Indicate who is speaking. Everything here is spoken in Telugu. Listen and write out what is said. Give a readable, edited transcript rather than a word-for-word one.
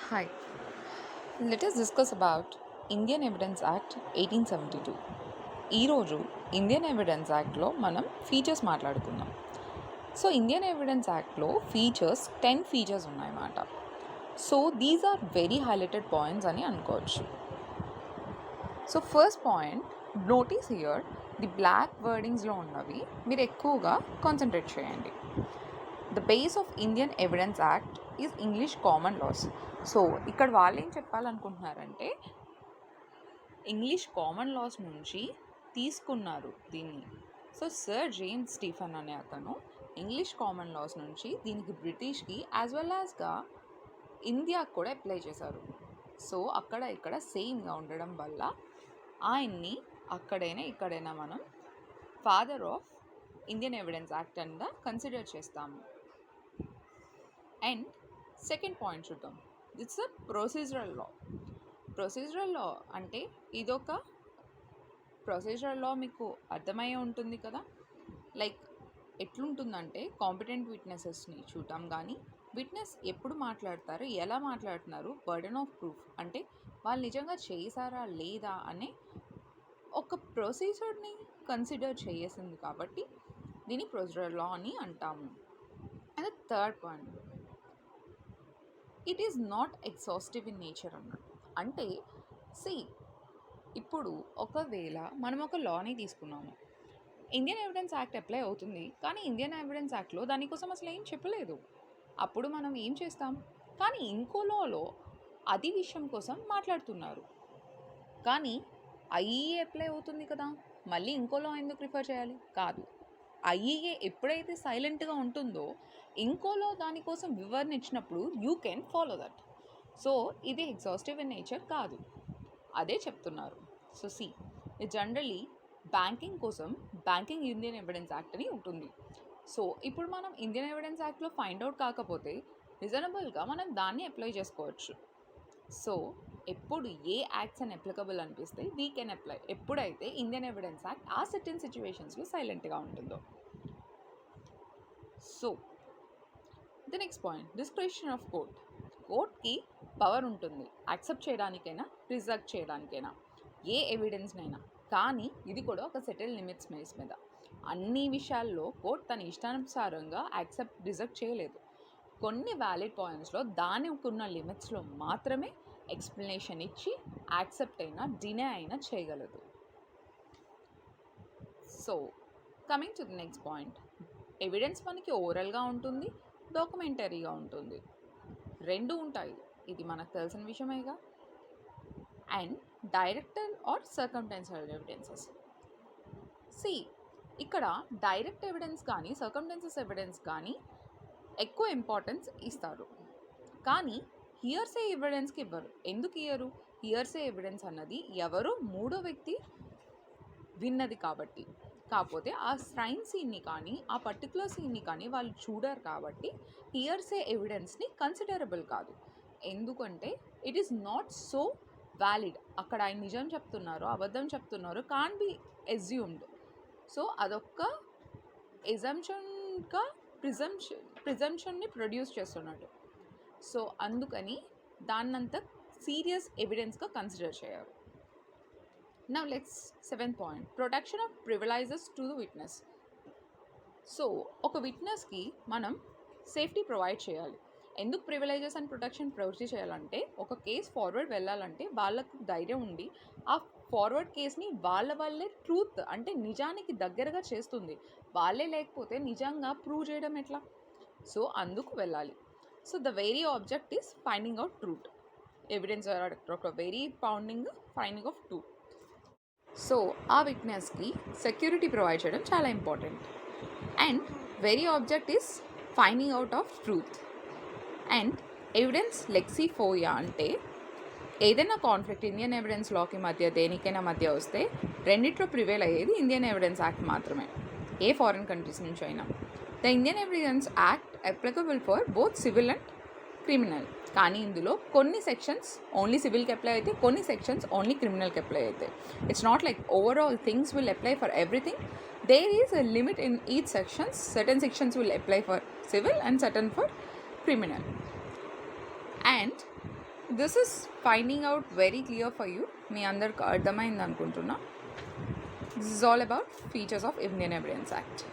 Speaker 1: Hi, let us discuss about Indian Evidence Act 1872. ఈరోజు ఇండియన్ ఎవిడెన్స్ యాక్ట్లో మనం ఫీచర్స్ మాట్లాడుకుందాం. సో ఇండియన్ ఎవిడెన్స్ యాక్ట్లో ఫీచర్స్ 10 ఫీచర్స్ ఉన్నాయన్నమాట. So these are very highlighted points అని అనుకోవచ్చు. So first point, notice here the black వర్డింగ్స్లో ఉన్నవి మీరు ఎక్కువగా కాన్సన్ట్రేట్ చేయండి. The base of Indian Evidence Act is English common laws. So ఇక్కడ వాళ్ళు ఏం చెప్పాలనుకుంటున్నారంటే ఇంగ్లీష్ కామన్ లాస్ నుంచి తీసుకున్నారు దీన్ని. సో సర్ జేమ్స్ స్టీఫెన్ అనే అతను ఇంగ్లీష్ కామన్ లాస్ నుంచి దీనికి బ్రిటిష్కి యాజ్ వెల్ యాజ్గా ఇండియాకు కూడా అప్లై చేశారు. సో అక్కడ ఇక్కడ సేమ్గా ఉండడం వల్ల ఆయన్ని అక్కడైనా ఇక్కడైనా మనం father of Indian Evidence Act అని కన్సిడర్ చేస్తాము. అండ్ సెకండ్ పాయింట్ చూద్దాం, it's a procedural law. Procedural law అంటే ఇదొక ప్రొసీజరల్ లా మీకు అర్థమయ్యే ఉంటుంది కదా. లైక్ ఎట్లుంటుందంటే కాంపిటెంట్ విట్నెసెస్ని చూడటం, కానీ విట్నెస్ ఎప్పుడు మాట్లాడతారు, ఎలా మాట్లాడుతున్నారు, బర్డెన్ ఆఫ్ ప్రూఫ్ అంటే వాళ్ళు నిజంగా చేశారా లేదా అనే ఒక ప్రొసీజర్ని కన్సిడర్ చేసింది కాబట్టి దీన్ని ప్రొసీజరల్ లా అని అంటాము. And third point, it is not exhaustive in nature అన్నాడు. అంటే ఇప్పుడు ఒకవేళ మనం ఒక లాని తీసుకున్నాము, ఇండియన్ ఎవిడెన్స్ యాక్ట్ అప్లై అవుతుంది, కానీ ఇండియన్ ఎవిడెన్స్ యాక్ట్లో దానికోసం అసలు ఏం చెప్పలేదు. అప్పుడు మనం ఏం చేస్తాం, కానీ ఇంకో లాలో అది విషయం కోసం మాట్లాడుతున్నారు, కానీ ఐఈఏ అప్లై అవుతుంది కదా, మళ్ళీ ఇంకో లా ఎందుకు రిఫర్ చేయాలి? కాదు, ఐఈఏ ఎప్పుడైతే సైలెంట్గా ఉంటుందో ఇంకోలో దానికోసం వివరణ ఇచ్చినప్పుడు you can follow that. So ఇది ఎగ్జాస్టివ్ ఇన్ నేచర్ కాదు, అదే చెప్తున్నారు. సో జనరలీ బ్యాంకింగ్ కోసం బ్యాంకింగ్ ఇండియన్ ఎవిడెన్స్ యాక్ట్ అని ఉంటుంది. సో ఇప్పుడు మనం ఇండియన్ ఎవిడెన్స్ యాక్ట్లో ఫైండ్ అవుట్ కాకపోతే రీజనబుల్గా మనం దాన్ని అప్లై చేసుకోవచ్చు. సో ఎప్పుడు ఏ యాక్ట్స్ అని అప్లికబుల్ అనిపిస్తే వీ కెన్ అప్లై, ఎప్పుడైతే ఇండియన్ ఎవిడెన్స్ యాక్ట్ ఆ సర్టెన్ సిచ్యువేషన్స్లో సైలెంట్గా ఉంటుందో. So the next point, description of court. కోర్ట్కి పవర్ ఉంటుంది యాక్సెప్ట్ చేయడానికైనా రిజెక్ట్ చేయడానికైనా ఏ ఎవిడెన్స్నైనా, కానీ ఇది కూడా ఒక సెటిల్ లిమిట్స్ బేస్ మీద. అన్ని విషయాల్లో కోర్ట్ తన ఇష్టానుసారంగా యాక్సెప్ట్ రిజెక్ట్ చేయలేదు. కొన్ని వ్యాలిడ్ పాయింట్స్లో దానికి ఉన్న లిమిట్స్లో మాత్రమే ఎక్స్ప్లెనేషన్ ఇచ్చి యాక్సెప్ట్ అయినా డినై అయినా చేయగలదు. So coming to the next point, evidence మనకి ఓరల్గా ఉంటుంది, డాక్యుమెంటరీగా ఉంటుంది, రెండు ఉంటాయి, ఇది మనకు తెలిసిన విషయమేగా. And direct or circumstantial evidences. ఇక్కడ డైరెక్ట్ ఎవిడెన్స్ కానీ సర్కమ్టెన్సెస్ ఎవిడెన్స్ కానీ ఎక్కువ ఇంపార్టెన్స్ ఇస్తారు, కానీ హియర్సే ఎవిడెన్స్కి ఇవ్వరు. ఎందుకు ఇయ్యరు? హియర్సే ఎవిడెన్స్ అన్నది ఎవరో మూడో వ్యక్తి విన్నది కాబట్టి, కాకపోతే ఆ క్రైమ్ సీన్ని కానీ ఆ పర్టికులర్ సీన్ని కానీ వాళ్ళు చూడరు కాబట్టి హియర్సే ఎవిడెన్స్ని కన్సిడరబుల్ కాదు. ఎందుకంటే it is not so valid. అక్కడ ఆయన నిజం చెప్తున్నారు అబద్ధం చెప్తున్నారు కాన్ బి అజ్యూమ్డ్. సో అదొక్క ఎజంప్షన్గా ప్రిజంప్షన్ని ప్రొడ్యూస్ చేస్తున్నట్టు. సో అందుకని దాన్నంతా సీరియస్ ఎవిడెన్స్గా కన్సిడర్ చేయరు. Now let's seventh point, protection of privileges to the witness. So ఒక విట్నెస్కి మనం సేఫ్టీ ప్రొవైడ్ చేయాలి. ఎందుకు ప్రివిలైజెస్ అండ్ ప్రొటెక్షన్ ప్రొవైడ్ చేయాలంటే ఒక కేసు ఫార్వర్డ్ వెళ్ళాలంటే వాళ్ళకు ధైర్యం ఉండి ఆ ఫార్వర్డ్ కేస్ని వాళ్ళే ట్రూత్ అంటే నిజానికి దగ్గరగా చేస్తుంది. వాళ్ళే లేకపోతే నిజంగా ప్రూవ్ చేయడం ఎట్లా? సో అందుకు వెళ్ళాలి. So the very object is finding out truth. Evidence ఒక very finding of truth. So ఆ విట్నెస్కి సెక్యూరిటీ ప్రొవైడ్ చేయడం చాలా important. And very object is finding out of truth. And evidence lex fori అంటే ఏదైనా కాన్ఫ్లిక్ట్ ఇండియన్ ఎవిడెన్స్ లాకి మధ్య దేనికైనా మధ్య వస్తే రెండిట్లో ప్రివేల్ అయ్యేది ఇండియన్ ఎవిడెన్స్ యాక్ట్ మాత్రమే, ఏ ఫారిన్ కంట్రీస్ నుంచి అయినా. The Indian Evidence Act applicable for both civil and criminal, కానీ ఇందులో కొన్ని సెక్షన్స్ ఓన్లీ సివిల్కి అప్లై అయితే, కొన్ని సెక్షన్స్ ఓన్లీ క్రిమినల్కి అప్లై అవుతాయి. It's not like overall things will apply for everything. There is a limit in each sections. Certain sections will apply for civil and certain for criminal. And this is finding out very clear for you. మీ అందరికి అర్థమైంది అనుకుంటున్నా. This is all about features of Indian Evidence act.